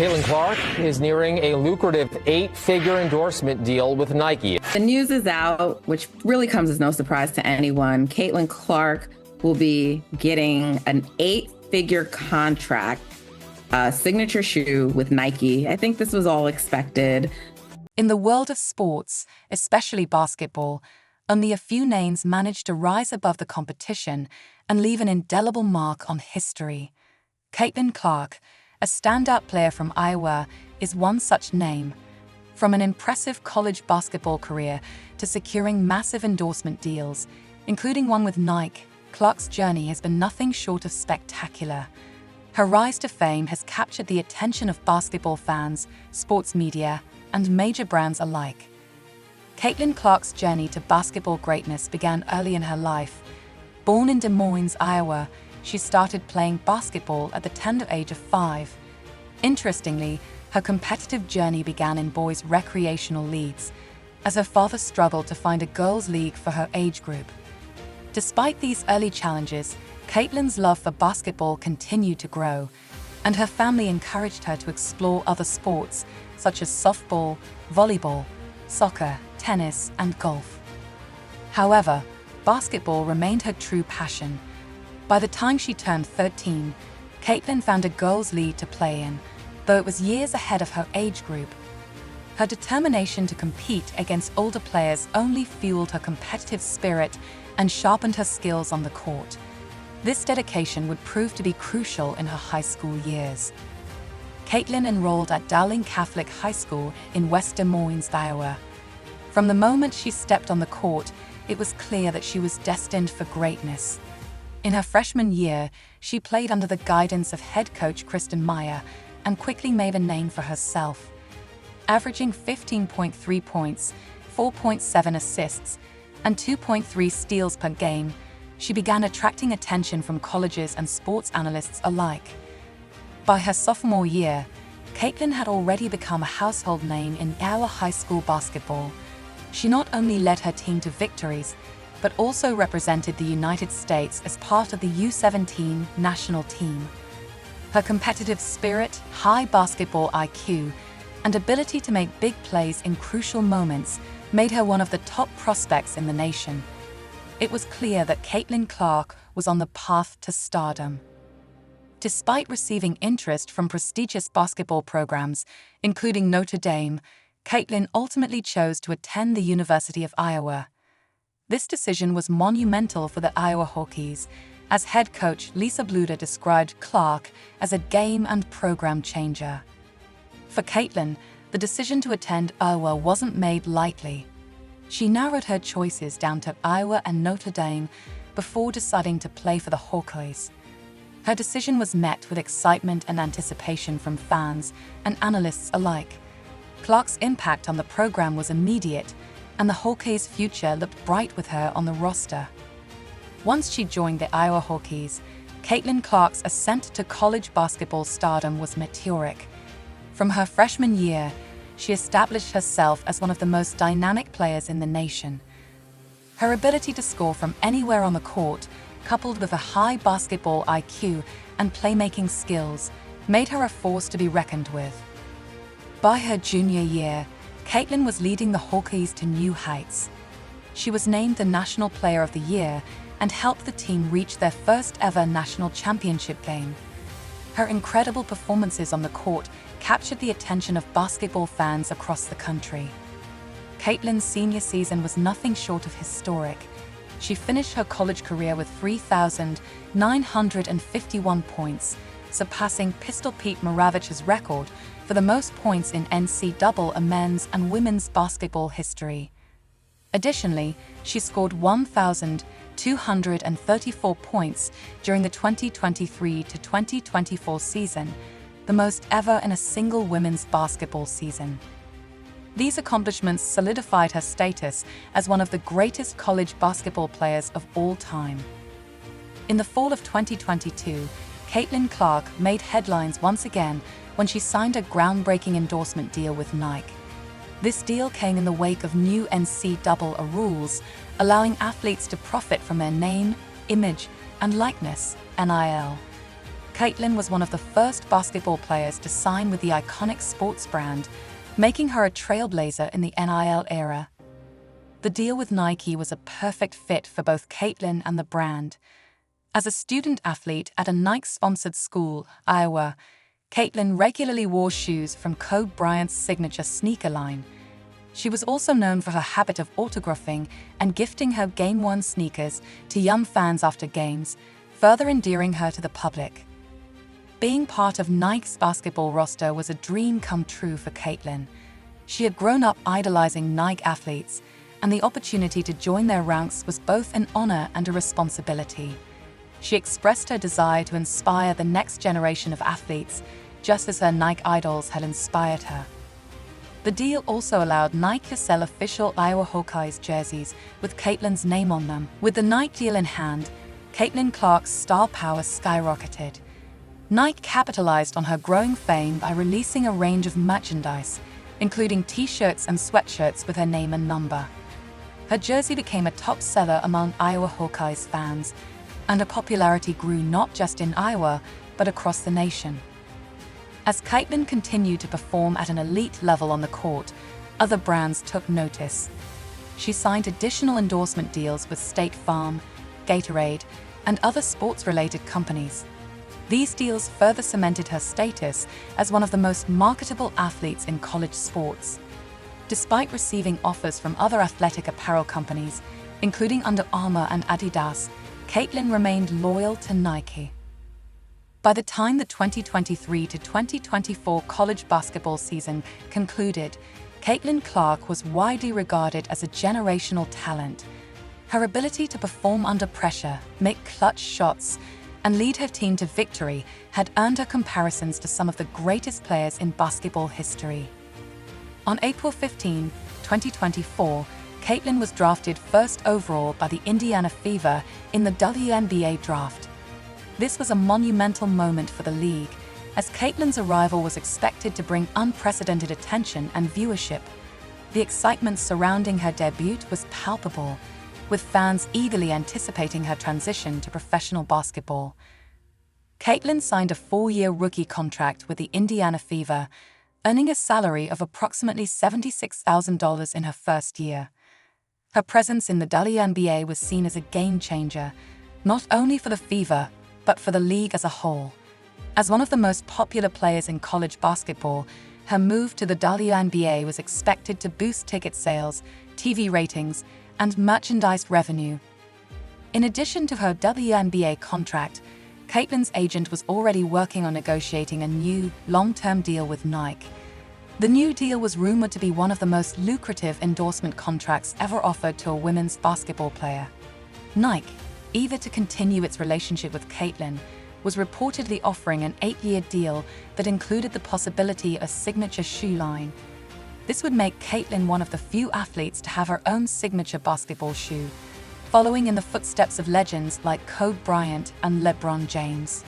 Caitlin Clark is nearing a lucrative 8-figure endorsement deal with Nike. The news is out, which really comes as no surprise to anyone. Caitlin Clark will be getting an 8-figure contract, signature shoe with Nike. I think this was all expected. In the world of sports, especially basketball, only a few names manage to rise above the competition and leave an indelible mark on history. Caitlin Clark, a standout player from Iowa, is one such name. From an impressive college basketball career to securing massive endorsement deals, including one with Nike, Clark's journey has been nothing short of spectacular. Her rise to fame has captured the attention of basketball fans, sports media, and major brands alike. Caitlin Clark's journey to basketball greatness began early in her life. Born in Des Moines, Iowa, she started playing basketball at the tender age of 5. Interestingly, her competitive journey began in boys' recreational leagues, as her father struggled to find a girls' league for her age group. Despite these early challenges, Caitlin's love for basketball continued to grow, and her family encouraged her to explore other sports such as softball, volleyball, soccer, tennis, and golf. However, basketball remained her true passion. By the time she turned 13, Caitlin found a girls' league to play in, though it was years ahead of her age group. Her determination to compete against older players only fueled her competitive spirit and sharpened her skills on the court. This dedication would prove to be crucial in her high school years. Caitlin enrolled at Dowling Catholic High School in West Des Moines, Iowa. From the moment she stepped on the court, it was clear that she was destined for greatness. In her freshman year, she played under the guidance of head coach Kristen Meyer and quickly made a name for herself. Averaging 15.3 points, 4.7 assists, and 2.3 steals per game, she began attracting attention from colleges and sports analysts alike. By her sophomore year, Caitlin had already become a household name in Iowa high school basketball. She not only led her team to victories, but also represented the United States as part of the U17 national team. Her competitive spirit, high basketball IQ, and ability to make big plays in crucial moments made her one of the top prospects in the nation. It was clear that Caitlin Clark was on the path to stardom. Despite receiving interest from prestigious basketball programs, including Notre Dame, Caitlin ultimately chose to attend the University of Iowa. This decision was monumental for the Iowa Hawkeyes, as head coach Lisa Bluder described Clark as a game and program changer. For Caitlin, the decision to attend Iowa wasn't made lightly. She narrowed her choices down to Iowa and Notre Dame before deciding to play for the Hawkeyes. Her decision was met with excitement and anticipation from fans and analysts alike. Clark's impact on the program was immediate, and the Hawkeyes' future looked bright with her on the roster. Once she joined the Iowa Hawkeyes, Caitlin Clark's ascent to college basketball stardom was meteoric. From her freshman year, she established herself as one of the most dynamic players in the nation. Her ability to score from anywhere on the court, coupled with a high basketball IQ and playmaking skills, made her a force to be reckoned with. By her junior year, Caitlin was leading the Hawkeyes to new heights. She was named the National Player of the Year and helped the team reach their first ever national championship game. Her incredible performances on the court captured the attention of basketball fans across the country. Caitlin's senior season was nothing short of historic. She finished her college career with 3,951 points, surpassing Pistol Pete Maravich's record for the most points in NCAA men's and women's basketball history. Additionally, she scored 1,234 points during the 2023 to 2024 season, the most ever in a single women's basketball season. These accomplishments solidified her status as one of the greatest college basketball players of all time. In the fall of 2022, Caitlin Clark made headlines once again when she signed a groundbreaking endorsement deal with Nike. This deal came in the wake of new NCAA rules, allowing athletes to profit from their name, image, and likeness, NIL. Caitlin was one of the first basketball players to sign with the iconic sports brand, making her a trailblazer in the NIL era. The deal with Nike was a perfect fit for both Caitlin and the brand. As a student athlete at a Nike-sponsored school, Iowa, Caitlin regularly wore shoes from Kobe Bryant's signature sneaker line. She was also known for her habit of autographing and gifting her game-worn sneakers to young fans after games, further endearing her to the public. Being part of Nike's basketball roster was a dream come true for Caitlin. She had grown up idolizing Nike athletes, and the opportunity to join their ranks was both an honor and a responsibility. She expressed her desire to inspire the next generation of athletes, just as her Nike idols had inspired her. The deal also allowed Nike to sell official Iowa Hawkeyes jerseys with Caitlin's name on them. With the Nike deal in hand, Caitlin Clark's star power skyrocketed. Nike capitalized on her growing fame by releasing a range of merchandise, including t-shirts and sweatshirts with her name and number. Her jersey became a top seller among Iowa Hawkeyes fans, and her popularity grew not just in Iowa, but across the nation. As Caitlin continued to perform at an elite level on the court, other brands took notice. She signed additional endorsement deals with State Farm, Gatorade, and other sports-related companies. These deals further cemented her status as one of the most marketable athletes in college sports. Despite receiving offers from other athletic apparel companies, including Under Armour and Adidas, Caitlin remained loyal to Nike. By the time the 2023 to 2024 college basketball season concluded, Caitlin Clark was widely regarded as a generational talent. Her ability to perform under pressure, make clutch shots, and lead her team to victory had earned her comparisons to some of the greatest players in basketball history. On April 15, 2024, Caitlin was drafted first overall by the Indiana Fever in the WNBA draft. This was a monumental moment for the league, as Caitlin's arrival was expected to bring unprecedented attention and viewership. The excitement surrounding her debut was palpable, with fans eagerly anticipating her transition to professional basketball. Caitlin signed a 4-year rookie contract with the Indiana Fever, earning a salary of approximately $76,000 in her first year. Her presence in the WNBA was seen as a game-changer, not only for the Fever, but for the league as a whole. As one of the most popular players in college basketball, her move to the WNBA was expected to boost ticket sales, TV ratings, and merchandise revenue. In addition to her WNBA contract, Caitlin's agent was already working on negotiating a new, long-term deal with Nike. The new deal was rumored to be one of the most lucrative endorsement contracts ever offered to a women's basketball player. Nike, eager to continue its relationship with Caitlin, was reportedly offering an 8-year deal that included the possibility of a signature shoe line. This would make Caitlin one of the few athletes to have her own signature basketball shoe, following in the footsteps of legends like Kobe Bryant and LeBron James.